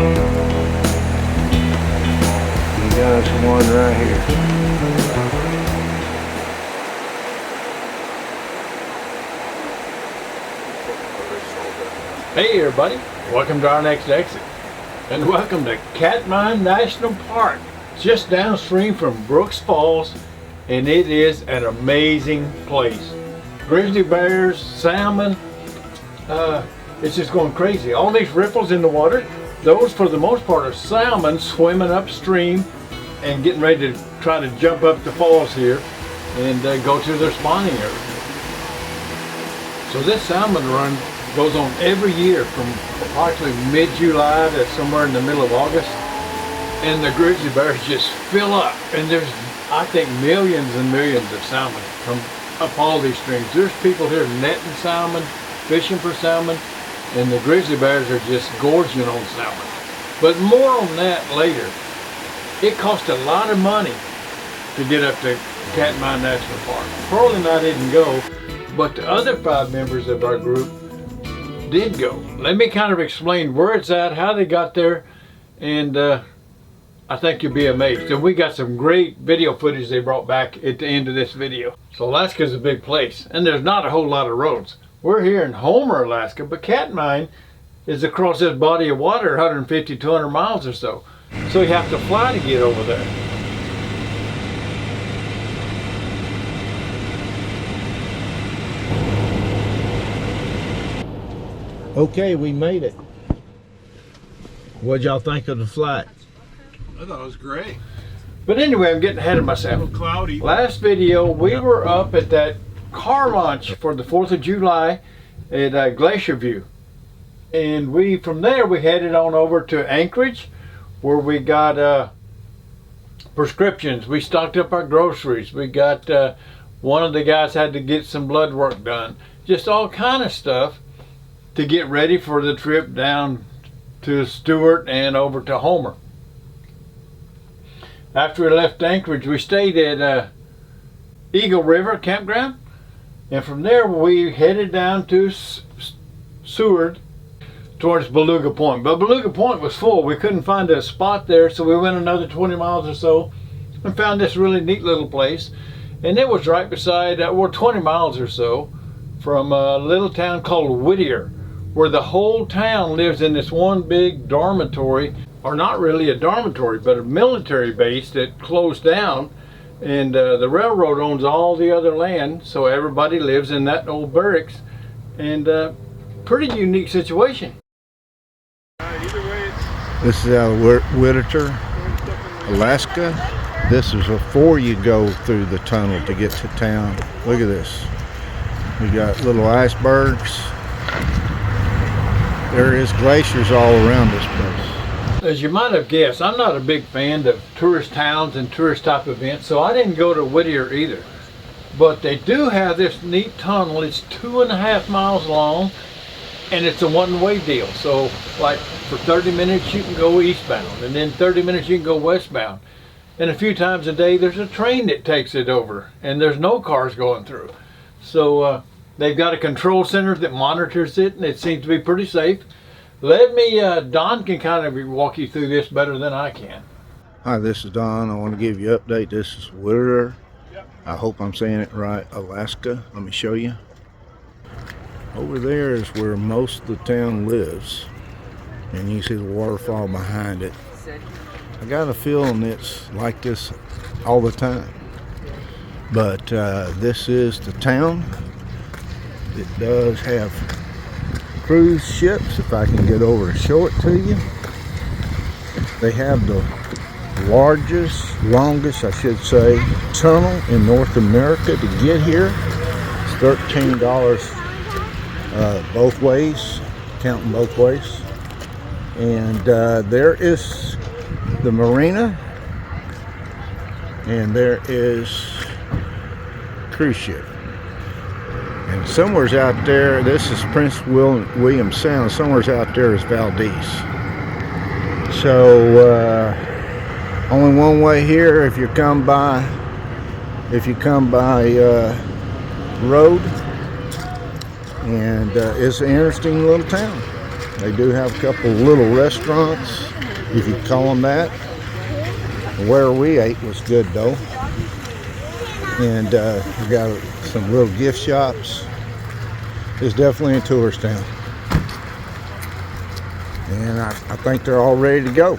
You got one right here. Hey everybody, welcome to our next exit. And welcome to Katmai National Park, just downstream from Brooks Falls, and it is an amazing place. Grizzly bears, salmon, it's just going crazy. All these ripples in the water, those for the most part are salmon swimming upstream and getting ready to try to jump up the falls here and go to their spawning area. So this salmon run goes on every year from approximately mid-July to somewhere in the middle of August, and the grizzly bears just fill up, and there's, I think, millions and millions of salmon from up all these streams. There's people here netting salmon, fishing for salmon, and the grizzly bears are just gorging on salmon. But more on that later. It cost a lot of money to get up to Katmai National Park. Pearl and I didn't go, but the other 5 members of our group did go. Let me kind of explain where it's at, how they got there, and I think you'll be amazed. And we got some great video footage they brought back at the end of this video. So Alaska's a big place, and there's not a whole lot of roads. We're here in Homer, Alaska, but Katmai is across this body of water 150, 200 miles or so. So you have to fly to get over there. Okay, we made it. What'd y'all think of the flight? I thought it was great. But anyway, I'm getting ahead of A myself. little cloudy. Last video, we were up at that car launch for the 4th of July at Glacier View. And from there, we headed on over to Anchorage, where we got prescriptions. We stocked up our groceries. We got, one of the guys had to get some blood work done. Just all kind of stuff to get ready for the trip down to Seward and over to Homer. After we left Anchorage, we stayed at Eagle River Campground, and from there we headed down to Seward towards Beluga Point. But Beluga Point was full. We couldn't find a spot there, so we went another 20 miles or so and found this really neat little place. And it was right beside, we're 20 miles or so from a little town called Whittier, where the whole town lives in this one big dormitory, or not really a dormitory, but a military base that closed down, and the railroad owns all the other land, so everybody lives in that old barracks, and pretty unique situation. Either way, it's This is out of Whittier, Alaska. This is before you go through the tunnel to get to town. Look at this. We got little icebergs. There is glaciers all around this place. As you might have guessed, I'm not a big fan of tourist towns and tourist type events, so I didn't go to Whittier either. But they do have this neat tunnel. It's 2.5 miles long, and it's a one-way deal. So like for 30 minutes you can go eastbound, and then 30 minutes you can go westbound. And a few times a day there's a train that takes it over, and there's no cars going through. So they've got a control center that monitors it, and it seems to be pretty safe. Let me, Don can kind of walk you through this better than I can. Hi, this is Don. I want to give you an update. This is Whittier. I hope I'm saying it right. Alaska. Let me show you. Over there is where most of the town lives, and you see the waterfall behind it. I got a feeling it's like this all the time. But this is the town. It does have cruise ships, if I can get over and show it to you. They have the longest, I should say, tunnel in North America to get here. It's $13 both ways, counting both ways. And there is the marina, and there is cruise ship. And somewhere's out there, this is Prince William Sound, somewhere's out there is Valdez. So only one way here if you come by road, and it's an interesting little town. They do have a couple of little restaurants, if you call them that. Where we ate was good though. And we got some little gift shops. It's definitely a tourist town. And I think they're all ready to go.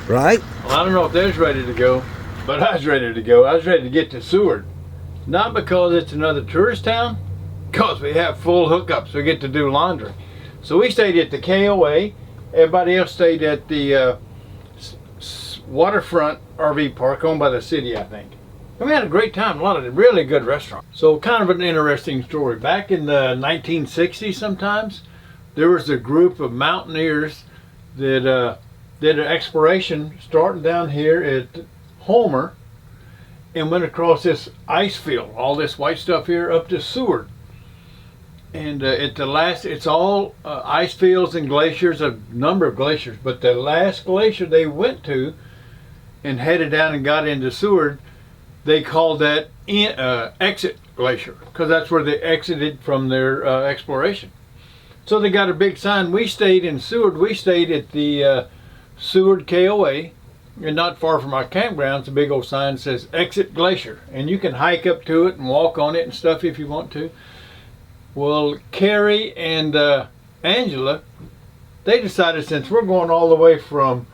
Right? Well, I don't know if they're ready to go, but I was ready to go. I was ready to get to Seward. Not because it's another tourist town, because we have full hookups. We get to do laundry. So we stayed at the KOA. Everybody else stayed at the waterfront RV park owned by the city, I think. And we had a great time. A lot of really good restaurants. So kind of an interesting story. Back in the 1960s sometimes, there was a group of mountaineers that did an exploration starting down here at Homer and went across this ice field, all this white stuff here, up to Seward. And at the last, it's all ice fields and glaciers, a number of glaciers, but the last glacier they went to and headed down and got into Seward, they called that exit glacier, because that's where they exited from their exploration. So they got a big sign. We stayed in Seward. We stayed at the Seward KOA, and not far from our campgrounds, a big old sign that says Exit Glacier, and you can hike up to it and walk on it and stuff if you want to. Well, Carrie and Angela, they decided since we're going all the way from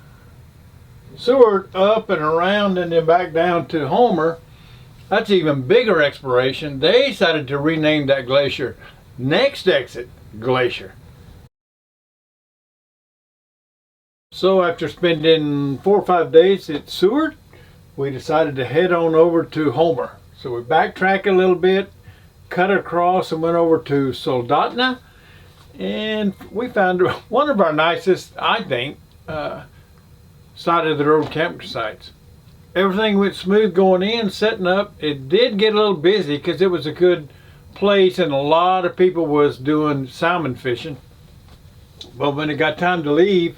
Seward up and around and then back down to Homer, that's even bigger exploration. They decided to rename that glacier Next Exit Glacier. So after spending 4 or 5 days at Seward, we decided to head on over to Homer. So we backtracked a little bit, cut across and went over to Soldotna, and we found one of our nicest, I think, side of the road campsites. Everything went smooth going in, setting up. It did get a little busy because it was a good place and a lot of people was doing salmon fishing. But when it got time to leave,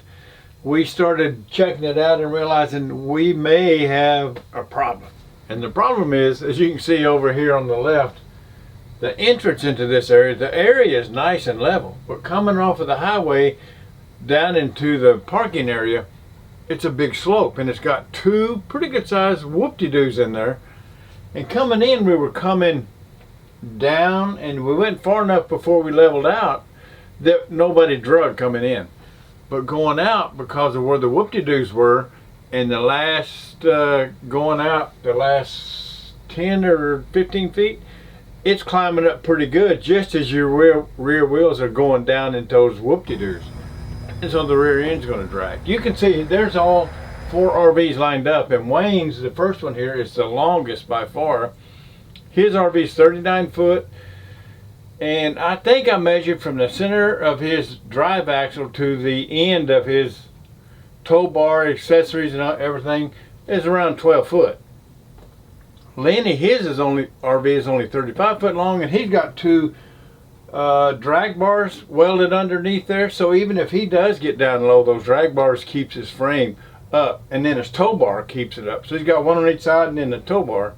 we started checking it out and realizing we may have a problem. And the problem is, as you can see over here on the left, the entrance into this area, the area is nice and level, but coming off of the highway down into the parking area, it's a big slope, and it's got 2 pretty good sized whoop-de-doos in there. And coming in, we were coming down, and we went far enough before we leveled out that nobody drug coming in. But going out, because of where the whoop-de-doos were, and the last going out, the last 10 or 15 feet, it's climbing up pretty good just as your rear wheels are going down into those whoop-de-doos. And so the rear end's going to drag. You can see there's all 4 RVs lined up, and Wayne's, the first one here, is the longest by far. His RV is 39 foot, and I think I measured from the center of his drive axle to the end of his tow bar, accessories, and everything is around 12 foot. Lenny, his RV is only 35 foot long, and he's got 2 drag bars welded underneath there. So even if he does get down low, those drag bars keeps his frame up, and then his tow bar keeps it up. So he's got one on each side and then the tow bar.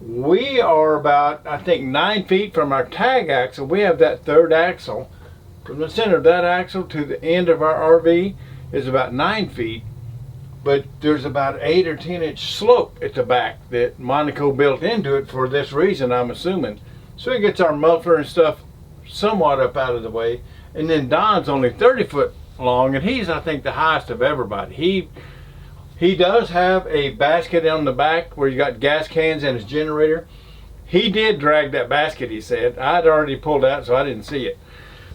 We are about, I think, 9 feet from our tag axle. We have that third axle. From the center of that axle to the end of our RV is about 9 feet. But there's about 8 or 10 inch slope at the back that Monaco built into it for this reason, I'm assuming. So it gets our muffler and stuff somewhat up out of the way. And then Don's only 30 foot long, and he's, I think, the highest of everybody. He does have a basket on the back where you got gas cans and his generator. He did drag that basket, he said. I'd already pulled out, so I didn't see it.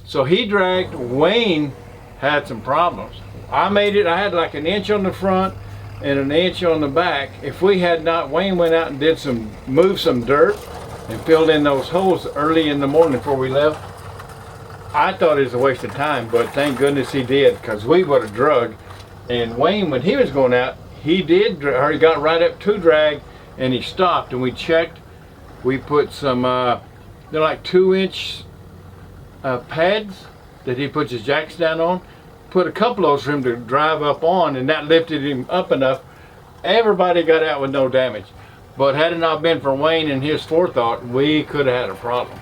So he dragged. Wayne had some problems. I made it. I had like an inch on the front and an inch on the back. If we had not, Wayne went out and did moved some dirt and filled in those holes early in the morning before we left. I thought it was a waste of time, but thank goodness he did, because we would have drug. And Wayne, when he was going out, he got right up to drag, and he stopped, and we checked. We put some, they're like 2-inch pads that he puts his jacks down on. Put a couple of those for him to drive up on, and that lifted him up enough. Everybody got out with no damage. But had it not been for Wayne and his forethought, we could have had a problem.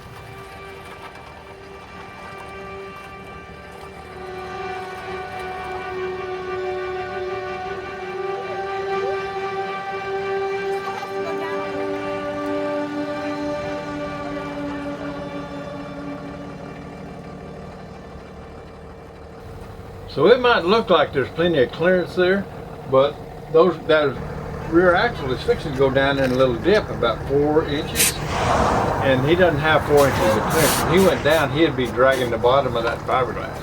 So it might look like there's plenty of clearance there, but that rear axle is fixing to go down in a little dip about 4 inches. And he doesn't have 4 inches of clearance. When he went down, he'd be dragging the bottom of that fiberglass.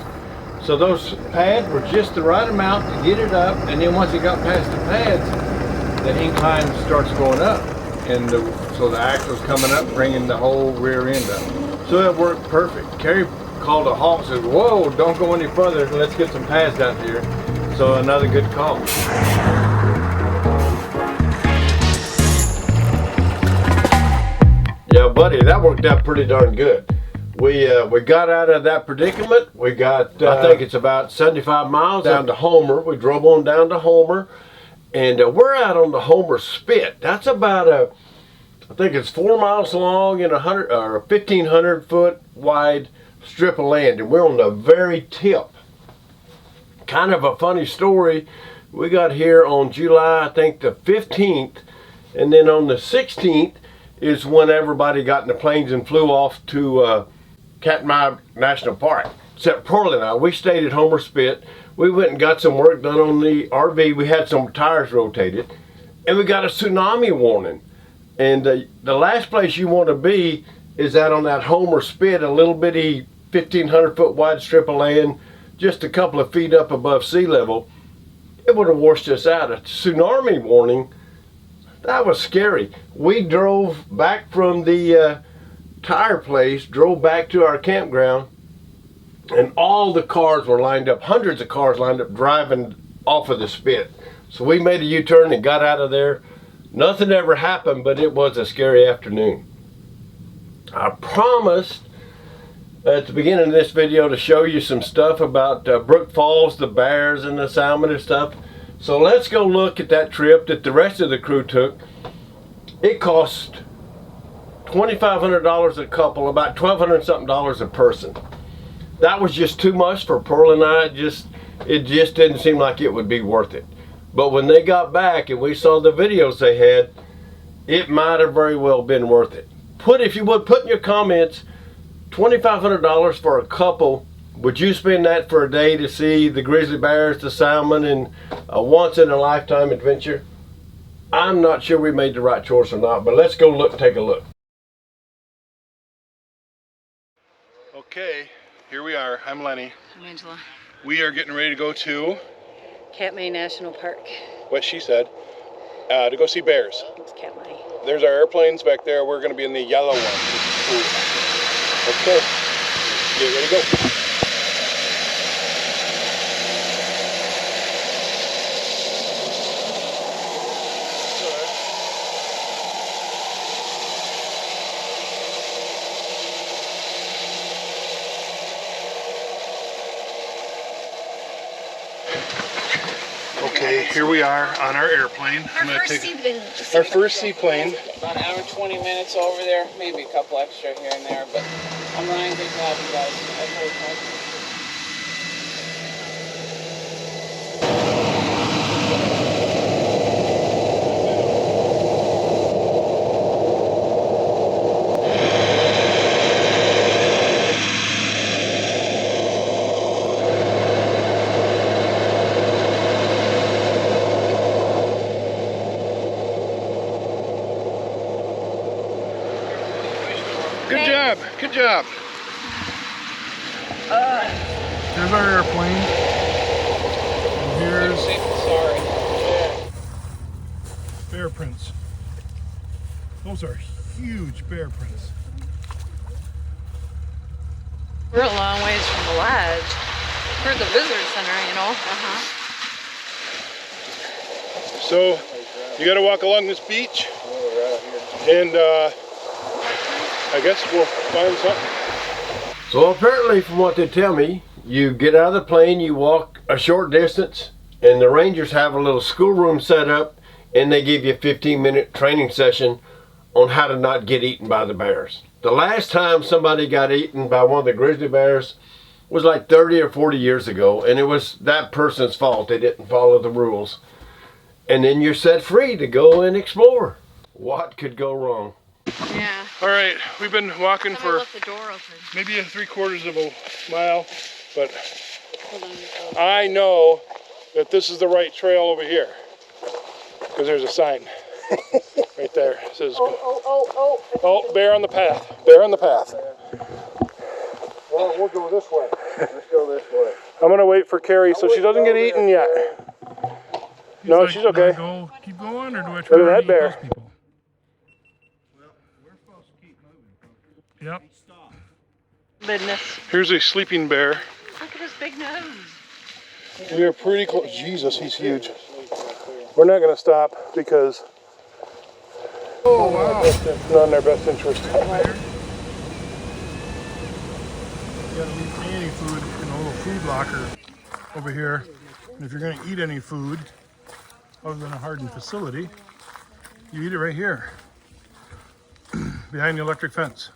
So those pads were just the right amount to get it up, and then once it got past the pads, the incline starts going up. And so the axle's coming up, bringing the whole rear end up. So it worked perfect. Kerry called a halt, said, whoa, don't go any further, let's get some pads down here. So another good call. Yeah, buddy, that worked out pretty darn good. We got out of that predicament. We got, I think it's about 75 miles down to Homer. We drove on down to Homer, and we're out on the Homer Spit. That's about I think it's 4 miles long and 1,500 foot wide strip of land, and we're on the very tip. Kind of a funny story. We got here on July, I think the 15th, and then on the 16th is when everybody got in the planes and flew off to Katmai National Park. Except Pearl and I, we stayed at Homer Spit. We went and got some work done on the RV. We had some tires rotated, and we got a tsunami warning. And the last place you want to be is out on that Homer Spit, a little bitty 1,500 foot wide strip of land, just a couple of feet up above sea level. It would have washed us out. A tsunami warning, that was scary. We drove back from the tire place, drove back to our campground, and all the cars were lined up, hundreds of cars lined up driving off of the spit. So we made a U-turn and got out of there. Nothing ever happened, but it was a scary afternoon. I promised at the beginning of this video to show you some stuff about Brook Falls, the bears and the salmon and stuff. So let's go look at that trip that the rest of the crew took. It cost $2,500 a couple, about $1,200 something a person. That was just too much for Pearl and I. It just didn't seem like it would be worth it. But when they got back and we saw the videos they had, it might have very well been worth it. If you would, put in your comments, $2,500 for a couple. Would you spend that for a day to see the grizzly bears, the salmon, and a once-in-a-lifetime adventure? I'm not sure we made the right choice or not, but let's go look and take a look. Okay, here we are. I'm Lenny. I'm Angela. We are getting ready to go to Katmai National Park. what she said, to go see bears. It's Katmai. There's our airplanes back there. We're going to be in the yellow one. Cool. Okay, get ready to go. Okay, here we are on our airplane. Our first seaplane. About an hour and 20 minutes over there, maybe a couple extra here and there, but I'm Ryan. Good to have you guys. I've heard much. Good job, good job. There's our airplane. And here's Sorry. Bear prints. Those are huge bear prints. We're a long ways from the lodge. We're at the visitor center, you know. So you got to walk along this beach, and I guess we'll find something. So apparently, from what they tell me, you get out of the plane, you walk a short distance, and the rangers have a little schoolroom set up, and they give you a 15-minute training session on how to not get eaten by the bears. The last time somebody got eaten by one of the grizzly bears was like 30 or 40 years ago, and it was that person's fault. They didn't follow the rules. And then you're set free to go and explore. What could go wrong? Yeah. All right, we've been walking Somebody for left the door open. maybe 3/4 of a mile, but I know that this is the right trail over here because there's a sign right there. It says, oh, bear on the path. Bear on the path. Well, we'll go this way. Let's go this way. I'm gonna wait for Carrie so she doesn't get eaten yet. No, she's okay. Do I keep going, or do I Look try at to that eat bear. those people? Well, we're supposed to keep moving. Yep. Goodness. Here's a sleeping bear. Look at his big nose. We are pretty close. Jesus, he's huge. We're not gonna stop because it's not in their best interest. You gotta leave any food in a little food locker over here. And if you're gonna eat any food other than a hardened facility, you eat it right here, behind the electric fence,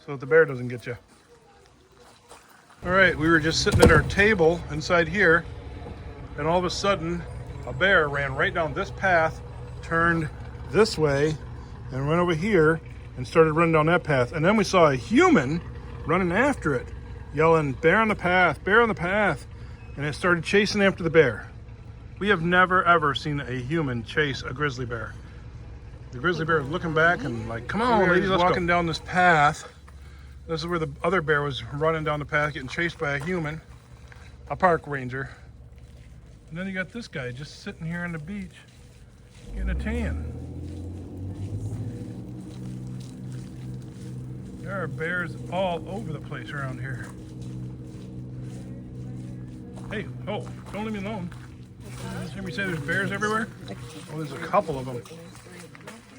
so that the bear doesn't get you. All right, we were just sitting at our table inside here, and all of a sudden, a bear ran right down this path, turned this way, and went over here, and started running down that path. And then we saw a human running after it, yelling, "Bear on the path, bear on the path." And it started chasing after the bear. We have never ever seen a human chase a grizzly bear. The grizzly bear was looking back and like, "Come on, lady, let's walking down this path." This is where the other bear was running down the path, getting chased by a human, a park ranger. And then you got this guy just sitting here on the beach, getting a tan. There are bears all over the place around here. Hey, oh, don't leave me alone. Did you hear me say there's bears everywhere? Oh, there's a couple of them.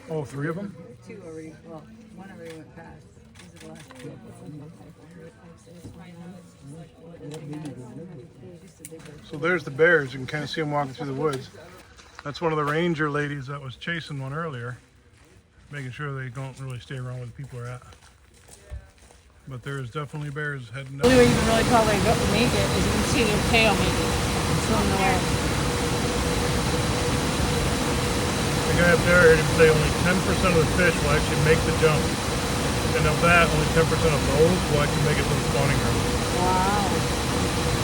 Oh, 3 of them? Two already, well, one already went past. These are the last two. So there's the bears. You can kind of see them walking through the woods. That's one of the ranger ladies that was chasing one earlier, making sure they don't really stay around where the people are at. But there's definitely bears heading The only way up. you can really tell they don't make it is you can see their tail maybe. It's on the way. The guy up there heard him say only 10% of the fish will actually make the jump. And of that, only 10% of those will actually make it to the spawning ground. Wow.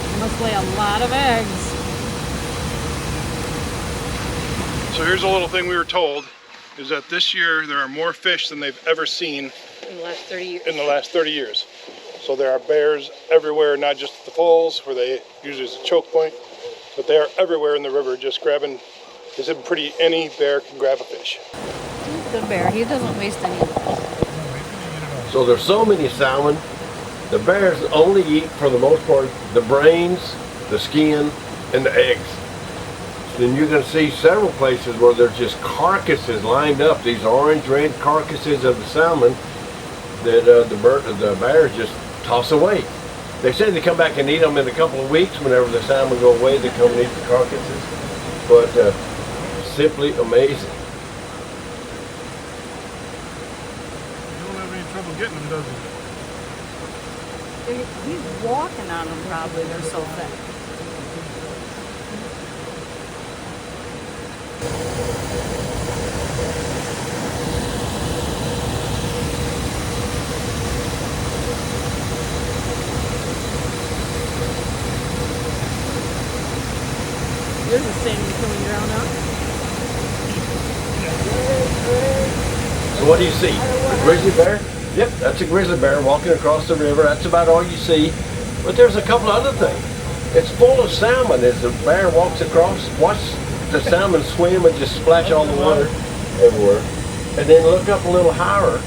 They must lay a lot of eggs. So here's a little thing we were told, is that this year there are more fish than they've ever seen In the last 30 years. in the last 30 years. So there are bears everywhere, not just at the falls where they usually is a choke point, but they are everywhere in the river just grabbing. They said pretty any bear can grab a fish. He's a good bear. He doesn't waste any. So there's so many salmon. The bears only eat, for the most part, the brains, the skin, and the eggs. Then you're going to see several places where there's just carcasses lined up, these orange-red carcasses of the salmon that the bears just toss away. They say they come back and eat them in a couple of weeks. Whenever the salmon go away, they come and eat the carcasses. But simply amazing. You don't have any trouble getting them, does he? He's walking on them probably. They're so thick. There's a salmon coming down now. So what do you see? A grizzly bear? Yep, that's a grizzly bear walking across the river. That's about all you see. But there's a couple other things. It's full of salmon as the bear walks across. Watch the salmon swim and just splash all the water everywhere. And then look up a little higher.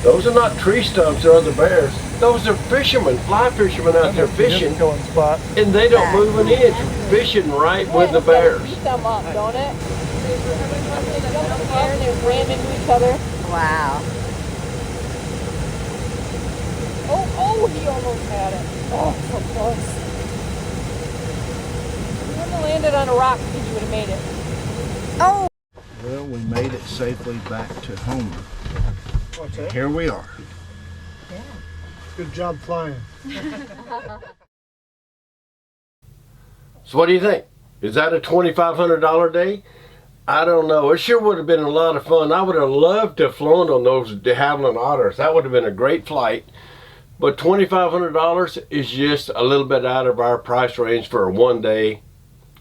Those are not tree stumps or other bears. Those are fishermen, fly fishermen out there fishing. And they don't move an inch, fishing right with the bears. Beat them up, don't it? They ran into each other. Wow. Oh, he almost had it. Oh, so close. If you wouldn't have landed on a rock, I think you would have made it. Oh! Well, we made it safely back to Homer. And here we are. Good job flying. So what do you think? Is that a $2,500 day? I don't know. It sure would have been a lot of fun. I would have loved to have flown on those de Havilland otters. That would have been a great flight. But $2,500 is just a little bit out of our price range for a one-day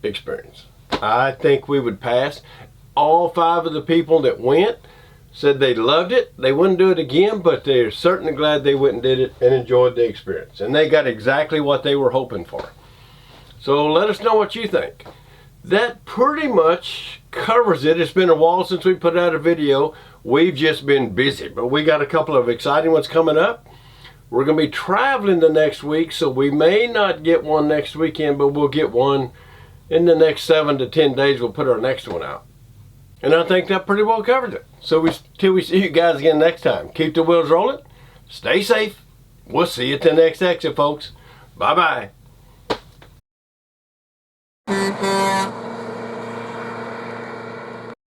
experience. I think we would pass. All 5 of the people that went said they loved it. They wouldn't do it again, but they're certainly glad they went and did it and enjoyed the experience. And they got exactly what they were hoping for. So let us know what you think. That pretty much covers it. It's been a while since we put out a video. We've just been busy, but we got a couple of exciting ones coming up. We're going to be traveling the next week, so we may not get one next weekend, but we'll get one in the next 7 to 10 days. We'll put our next one out. And I think that pretty well covers it. So till we see you guys again next time, keep the wheels rolling, stay safe. We'll see you at the next exit, folks. Bye-bye.